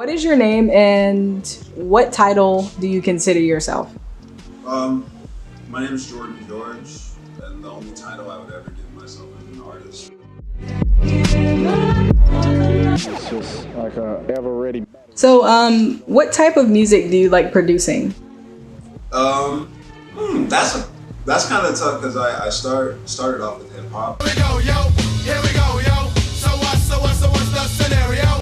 What is your name and what title do you consider yourself? My name is Jordan George, and the only title I would ever give myself is an artist. It's just like a ever ready. So, what type of music do you like producing? That's kind of tough because I started off with hip hop. Here we go, yo. Here we go, yo. So what's the scenario?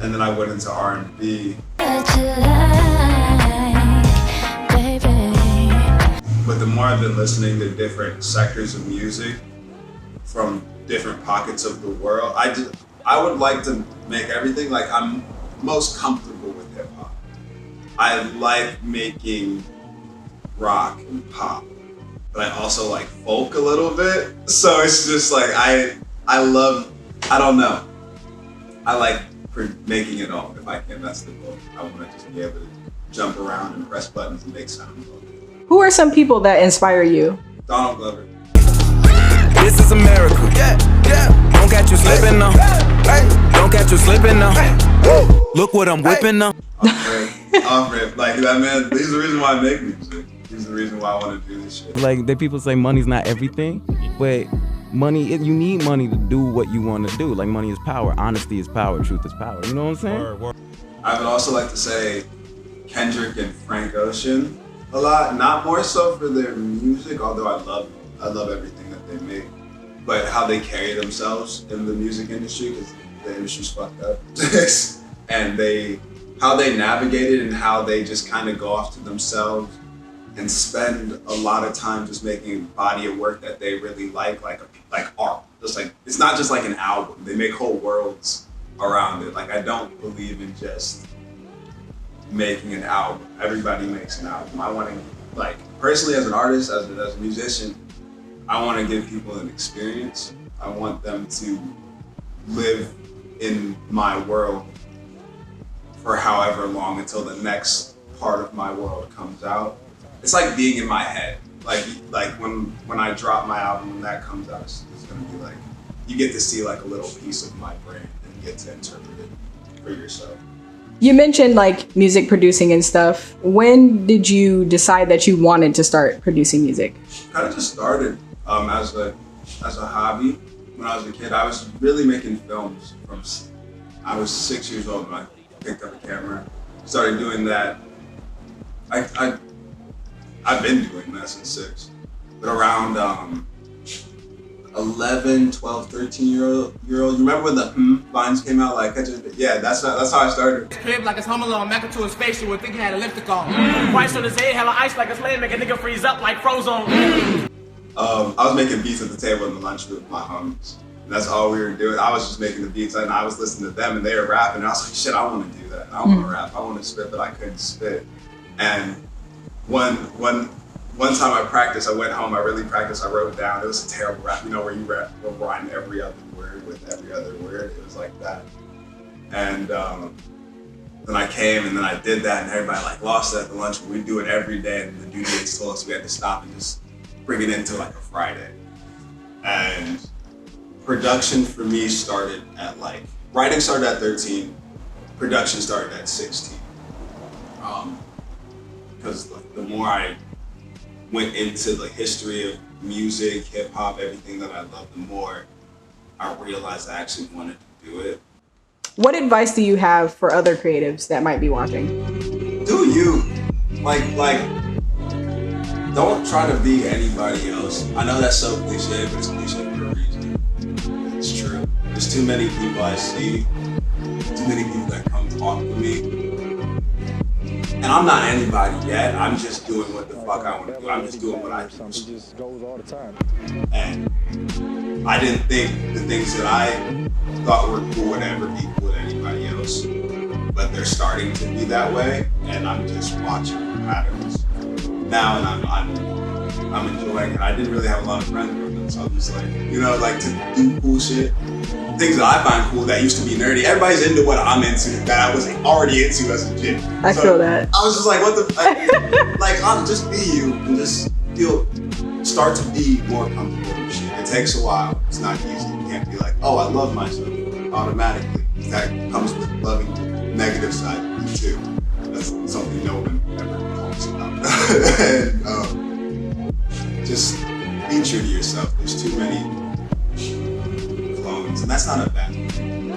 And then I went into R&B. But the more I've been listening to different sectors of music from different pockets of the world, I would like to make everything. Like, I'm most comfortable with hip hop. I like making rock and pop, but I also like folk a little bit. So it's just like I don't know. I like making it all if I can. That's the goal. I want to just be able to jump around and press buttons and make sounds. Who are some people that inspire you? Donald Glover. This is America. Yeah. Don't catch you slipping now. Don't catch you slipping now. Look what I'm whipping now. Off rip. Like, that man, he's the reason why I make music. He's the reason why I want to do this shit. Like, people say money's not everything, but you need money to do what you want to do. Like, money is power, honesty is power, truth is power. You know what I'm saying? I would also like to say Kendrick and Frank Ocean a lot. Not more so for their music, although I love everything that they make, but how they carry themselves in the music industry, because the industry's fucked up. And how they navigate it and how they just kind of go off to themselves and spend a lot of time just making a body of work that they really like art. Just like, it's not just like an album. They make whole worlds around it. Like, I don't believe in just making an album. Everybody makes an album. I want to, like, personally as an artist, as a musician, I want to give people an experience. I want them to live in my world for however long until the next part of my world comes out. It's like being in my head. Like when I drop my album, when that comes out, it's gonna be like, you get to see like a little piece of my brain and you get to interpret it for yourself. You mentioned like music producing and stuff. When did you decide that you wanted to start producing music? Kind of just started as a hobby. When I was a kid, I was really making films I was 6 years old when I picked up a camera, started doing that. I've been doing that since 6, but around 11, 12, 13-year-old. You remember when the vines came out? Like, that's how I started. Crib like it's Home Alone, Mac to his face, you would think he had a lipstick on. Price on his head, hella ice like a slave, make a nigga freeze up like Frozone. I was making beats at the table in the lunch with my homies. And that's all we were doing. I was just making the beats and I was listening to them and they were rapping. And I was like, shit, I want to do that. I want to rap. I want to spit, but I couldn't spit. And one time I practiced, I went home, I really practiced, I wrote it down. It was a terrible rap, you know, where you rhyme every other word with every other word. It was like that. And then I came and then I did that and everybody like lost it at the lunch, but we do it every day. And the due dates told us we had to stop and just bring it into like a Friday. And production for me started at writing started at 13, production started at 16. Because the more I went into the history of music, hip hop, everything that I love, the more I realized I actually wanted to do it. What advice do you have for other creatives that might be watching? Do you. Like, don't try to be anybody else. I know that's so cliche, but it's cliche for a reason. It's true. There's too many people I see, too many people that come talk to me. And I'm not anybody yet. I'm just doing what the fuck I want to do. I'm just doing what I do. It just goes all the time. And I didn't think the things that I thought were cool would ever be cool with anybody else. But they're starting to be that way. And I'm just watching the patterns now, and I'm enjoying it. I didn't really have a lot of friends with them, so I'm just like, you know, like to do cool shit. Things that I find cool that used to be nerdy. Everybody's into what I'm into that I was already into as a kid. I feel that. I was just like, what the like, I'll just be you and just start to be more comfortable with shit. It takes a while. It's not easy. You can't be like, oh, I love myself automatically. That comes with loving negative side of me too. That's something no one ever talks about. And just be true to yourself. There's too many clones, and that's not a bad thing.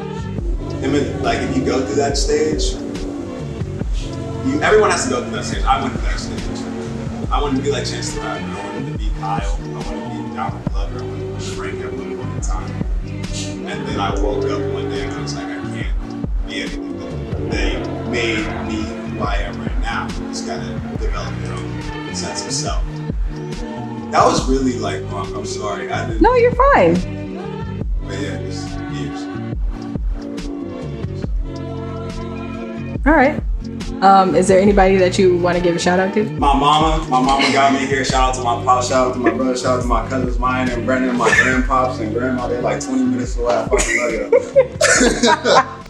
Like if you go through that stage, everyone has to go through that stage. I went through that stage. I wanted to be like Chance the Rapper. I wanted to be Kyle. I wanted to be Donald Glover. I wanted to be Frank at one point in time. And then I woke up one day and I was like, I can't be anything that they made me who I am right now. You just gotta develop your own sense of self. That was really like, I'm sorry. I didn't. No, you're fine. But yeah, just years. All right. Is there anybody that you want to give a shout out to? My mama got me here. Shout out to my pop, shout out to my brother, shout out to my cousins, mine and Brendan, my grandpops and grandma. They're like 20 minutes away. I fucking love you.